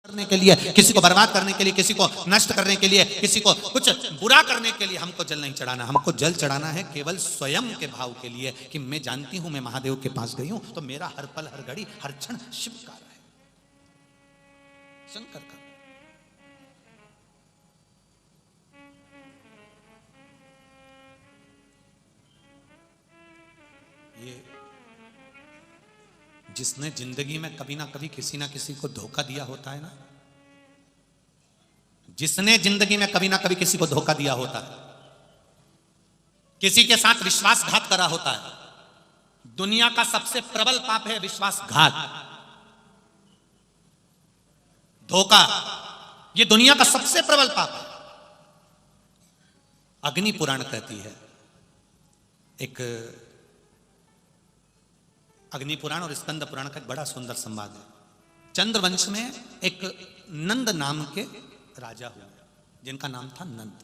करने के लिए, किसी को बर्बाद करने के लिए, किसी को नष्ट करने के लिए, किसी को कुछ बुरा करने के लिए हमको जल नहीं चढ़ाना। हमको जल चढ़ाना है केवल स्वयं के भाव के लिए कि मैं जानती हूं मैं महादेव के पास गई हूं तो मेरा हर पल हर घड़ी हर क्षण शिव का है, शंकर का। ये जिसने जिंदगी में कभी ना कभी किसी ना किसी को धोखा दिया होता है ना, जिसने जिंदगी में कभी ना कभी किसी को धोखा दिया होता है, किसी के साथ विश्वासघात करा होता है, दुनिया का सबसे प्रबल पाप है विश्वासघात, धोखा। यह दुनिया का सबसे प्रबल पाप है। अग्नि पुराण कहती है, एक अग्नि पुराण और स्कंद पुराण का एक बड़ा सुंदर संवाद है। चंद्रवंश में एक नंद नाम के राजा हुए जिनका नाम था नंद,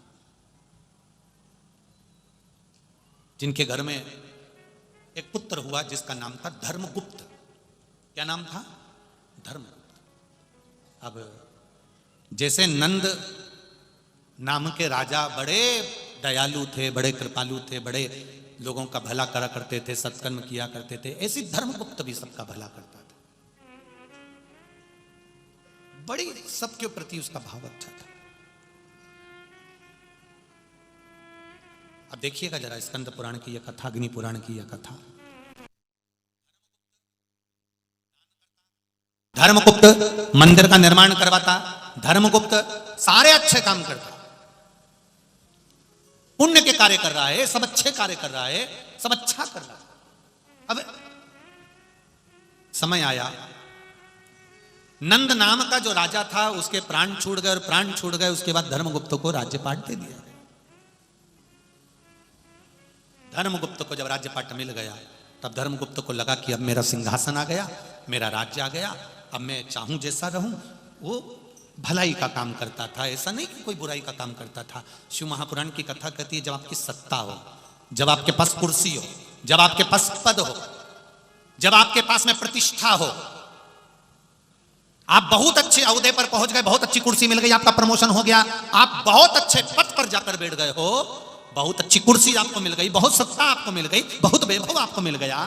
जिनके घर में एक पुत्र हुआ जिसका नाम था धर्मगुप्त। क्या नाम था? धर्मगुप्त। अब जैसे नंद नाम के राजा बड़े दयालु थे, बड़े कृपालु थे, बड़े लोगों का भला करा करते थे, सत्कर्म किया करते थे, ऐसी धर्मगुप्त भी सबका भला करता था। बड़ी सबके प्रति उसका भाव अच्छा था। अब देखिएगा जरा स्कंद पुराण की यह कथा, अग्नि पुराण की यह कथा। धर्मगुप्त मंदिर का निर्माण करवाता, धर्मगुप्त सारे अच्छे काम करता, पुण्य के कार्य कर रहा है, सब अच्छे कार्य कर रहा है, सब अच्छा कर रहा है। अब समय आया, नंद नाम का जो राजा था उसके प्राण छूट गए, और प्राण छूट गए उसके बाद धर्मगुप्त को राज्यपाट दे दिया। धर्मगुप्त को जब राज्यपाट मिल गया तब धर्मगुप्त को लगा कि अब मेरा सिंहासन आ गया, मेरा राज्य आ गया, अब मैं चाहूं जैसा रहूं। वो भलाई का काम करता था, ऐसा नहीं कि कोई बुराई का काम करता था। शिव महापुराण की कथा कहती है जब आपकी सत्ता हो, जब आपके पास कुर्सी हो, जब आपके पास पद हो, जब आपके पास में प्रतिष्ठा हो, आप बहुत अच्छे ओहदे पर पहुंच गए, बहुत अच्छी कुर्सी मिल गई, आपका प्रमोशन हो गया, आप बहुत अच्छे पद पर जाकर बैठ गए हो, बहुत अच्छी कुर्सी आपको मिल गई, बहुत सत्ता आपको मिल गई, बहुत वैभव आपको मिल गया,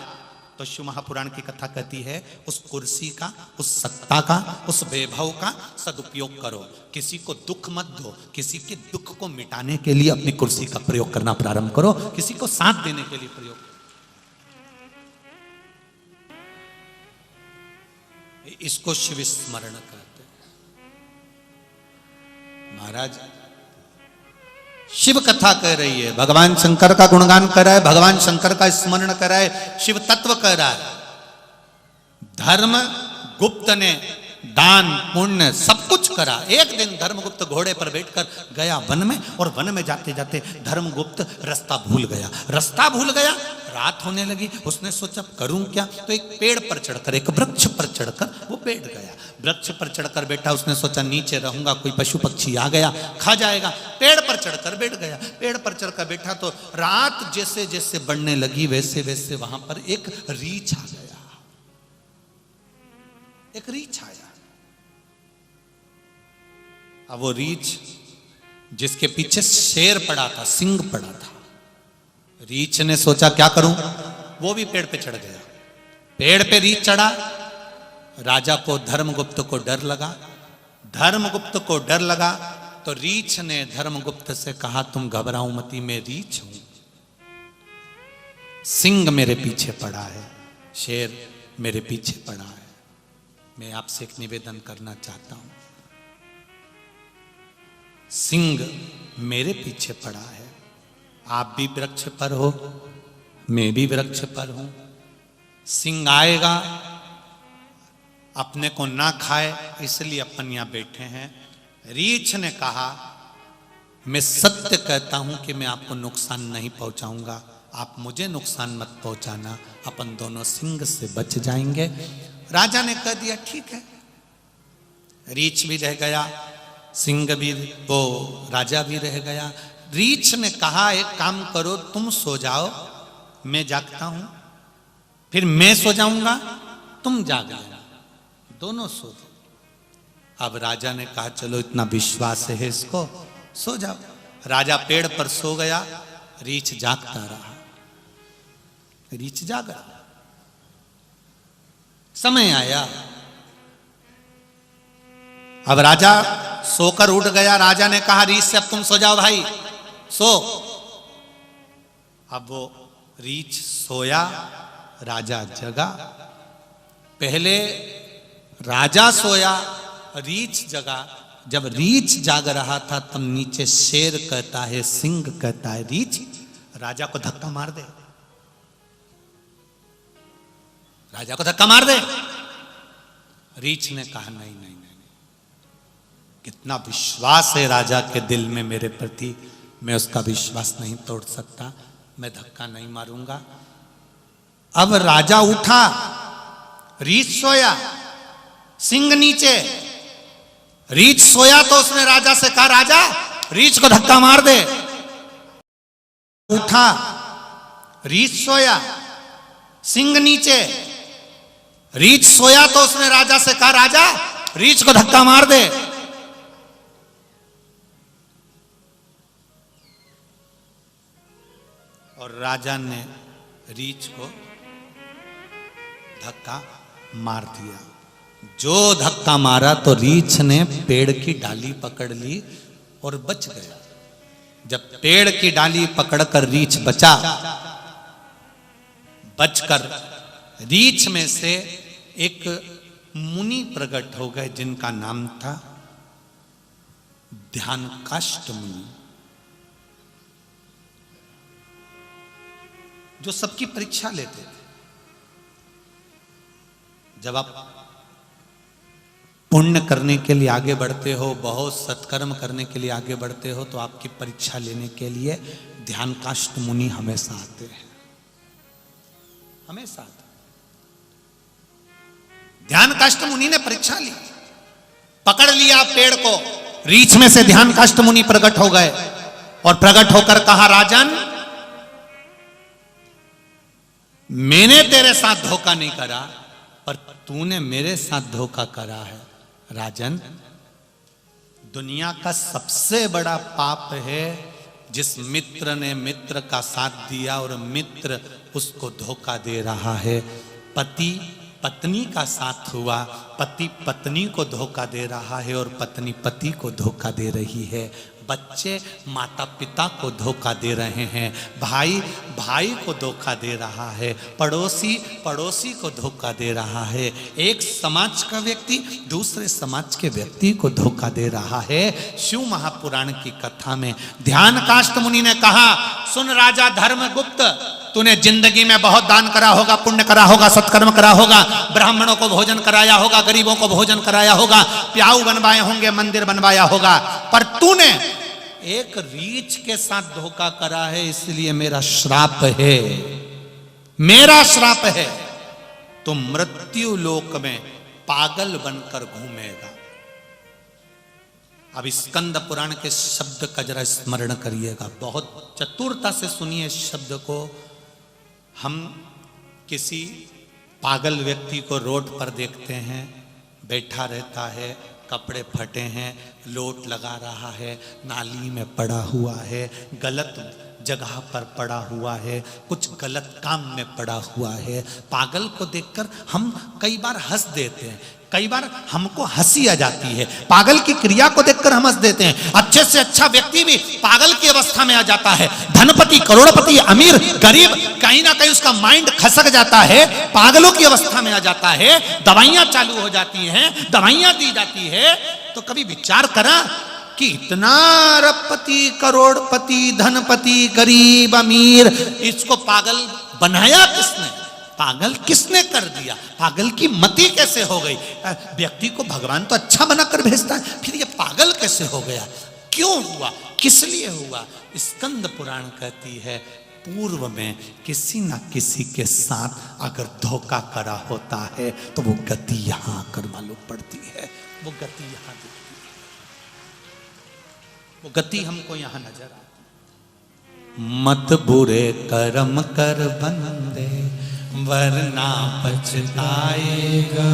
तो शिव महापुराण की कथा कहती है उस कुर्सी का, उस सत्ता का, उस वैभव का सदुपयोग करो। किसी को दुख मत दो, किसी के दुख को मिटाने के लिए अपनी कुर्सी का प्रयोग करना प्रारंभ करो, किसी को साथ देने के लिए प्रयोग। इसको शिव स्मरण कहते हैं। महाराज शिव कथा कह रही है, भगवान शंकर का गुणगान कर रहा है, भगवान शंकर का स्मरण कर रहा है, शिव तत्व कह रहा है। धर्म गुप्त ने दान पुण्य सब कुछ करा। एक दिन धर्मगुप्त घोड़े पर बैठकर गया वन में, और वन में जाते जाते धर्मगुप्त रास्ता भूल गया। रास्ता भूल गया, रात होने लगी, उसने सोचा करूं क्या, तो एक पेड़ पर चढ़कर, एक वृक्ष पर चढ़कर वो बैठ गया। वृक्ष पर चढ़कर बैठा, उसने सोचा नीचे रहूंगा कोई पशु पक्षी आ गया खा जाएगा, पेड़ पर चढ़कर बैठ गया। पेड़ पर चढ़कर बैठा तो रात जैसे जैसे बढ़ने लगी वैसे वैसे वहां पर एक रीछ आ गया, एक रीछ आया। अब वो रीछ जिसके पीछे शेर पड़ा था, सिंह पड़ा था, रीछ ने सोचा क्या करूं, वो भी पेड़ पे चढ़ गया। पेड़ पे रीछ चढ़ा, राजा को धर्मगुप्त को डर लगा। धर्मगुप्त को डर लगा तो रीछ ने धर्मगुप्त से कहा तुम घबराओ मती, मैं रीछ हूं, सिंह मेरे पीछे पड़ा है, शेर मेरे पीछे पड़ा है, मैं आपसे एक निवेदन करना चाहता हूं। सिंह मेरे पीछे पड़ा है, आप भी वृक्ष पर हो, मैं भी वृक्ष पर हूं, सिंह आएगा अपने को ना खाए इसलिए अपन यहां बैठे हैं। रीछ ने कहा मैं सत्य कहता हूं कि मैं आपको नुकसान नहीं पहुंचाऊंगा, आप मुझे नुकसान मत पहुंचाना, अपन दोनों सिंह से बच जाएंगे। राजा ने कह दिया ठीक है। रीछ भी रह गया, सिंह भी, वो राजा भी रह गया। रीछ ने कहा एक काम करो, तुम सो जाओ, मैं जागता हूं, फिर मैं सो जाऊंगा, तुम जाग जाओ, दोनों सो जाओ। अब राजा ने कहा चलो इतना विश्वास है इसको, सो जाओ। राजा पेड़ पर सो गया, रीछ जागता रहा, रीछ जागा। समय आया, अब राजा सोकर उठ गया। राजा ने कहा रीछ से अब तुम सो जाओ भाई, सो। अब वो रीछ सोया, राजा जगा। पहले राजा सोया, रीछ जगा। जब रीछ जाग रहा था तब नीचे शेर कहता है, सिंह कहता है, रीछ राजा को धक्का मार दे, राजा को धक्का मार दे। रीछ ने कहा नहीं नहीं नहीं, कितना विश्वास है राजा के दिल में मेरे प्रति, मैं उसका विश्वास नहीं तोड़ सकता, मैं धक्का नहीं मारूंगा। अब राजा उठा, रीछ सोया, सिंह नीचे। रीछ सोया तो उसने राजा से कहा राजा रीछ को धक्का मार दे। उठा, रीछ सोया, सिंह नीचे। रीछ सोया तो उसने राजा से कहा राजा रीछ को धक्का मार दे। और राजा ने रीछ को धक्का मार दिया। जो धक्का मारा तो रीछ ने पेड़ की डाली पकड़ ली और बच गया। जब पेड़ की डाली पकड़कर रीछ बचा, बचकर रीछ में से एक मुनि प्रकट हो गए जिनका नाम था ध्यानकाष्ठ मुनि, जो सबकी परीक्षा लेते थे। जब आप पुण्य करने के लिए आगे बढ़ते हो, बहुत सत्कर्म करने के लिए आगे बढ़ते हो, तो आपकी परीक्षा लेने के लिए ध्यानकाष्ठ मुनि हमेशा आते हैं, हमेशा आते। ध्यानकाष्ठ मुनि ने परीक्षा ली, पकड़ लिया पेड़ को। रीछ में से ध्यानकाष्ठ मुनि प्रकट हो गए और प्रकट होकर कहा राजन, मैंने तेरे साथ धोखा नहीं करा, पर तूने मेरे साथ धोखा करा है। राजन, दुनिया का सबसे बड़ा पाप है जिस मित्र ने मित्र का साथ दिया और मित्र उसको धोखा दे रहा है। पति पत्नी का साथ हुआ, पति पत्नी को धोखा दे रहा है और पत्नी पति को धोखा दे रही है। बच्चे माता पिता को धोखा दे रहे हैं, भाई भाई को धोखा दे रहा है, पड़ोसी पड़ोसी को धोखा दे रहा है, एक समाज का व्यक्ति दूसरे समाज के व्यक्ति को धोखा दे रहा है। शिव महापुराण की कथा में ध्यानकाष्ठ मुनि ने कहा, सुन राजा धर्मगुप्त, तूने जिंदगी में बहुत दान करा होगा, पुण्य करा होगा, सत्कर्म करा होगा, ब्राह्मणों को भोजन कराया होगा, गरीबों को भोजन कराया होगा, प्याऊ बनवाए होंगे, मंदिर बनवाया होगा, पर तूने एक रीछ के साथ धोखा करा है, इसलिए मेरा श्राप है, मेरा श्राप है। तो मृत्यु लोक में पागल बनकर घूमेगा। अब स्कंद पुराण के शब्द का जरा स्मरण करिएगा, बहुत चतुरता से सुनिए शब्द को। हम किसी पागल व्यक्ति को रोड पर देखते हैं, बैठा रहता है, कपड़े फटे हैं, लोट लगा रहा है, नाली में पड़ा हुआ है, गलत जगह पर पड़ा हुआ है, कुछ गलत काम में पड़ा हुआ है। पागल को देखकर हम कई बार हंस देते हैं, कई बार हमको हंसी आ जाती है। पागल की क्रिया को देखकर हम हंस देते हैं। अच्छे से अच्छा व्यक्ति भी पागल की अवस्था में आ जाता है। धनपति, करोड़पति, अमीर, गरीब, कहीं ना कहीं उसका माइंड खसक जाता है, पागलों की अवस्था में आ जाता है। दवाइयां चालू हो जाती हैं, दवाइयां दी जाती है। तो कभी विचार करा कि इतना अरबपति, करोड़पति, धनपति, गरीब, अमीर, इसको पागल बनाया किसने? पागल किसने कर दिया? पागल की मति कैसे हो गई? व्यक्ति को भगवान तो अच्छा बनाकर भेजता है, फिर ये पागल कैसे हो गया? क्यों हुआ? किस लिए हुआ? स्कंद पुराण कहती है, पूर्व में किसी ना किसी के साथ अगर धोखा करा होता है तो वो गति यहां आकर मालूम पड़ती है, वो गति यहां दिखती है, वो गति हमको यहां नजर आती। मत बुरे कर्म कर बंदे वरना पछताएगा,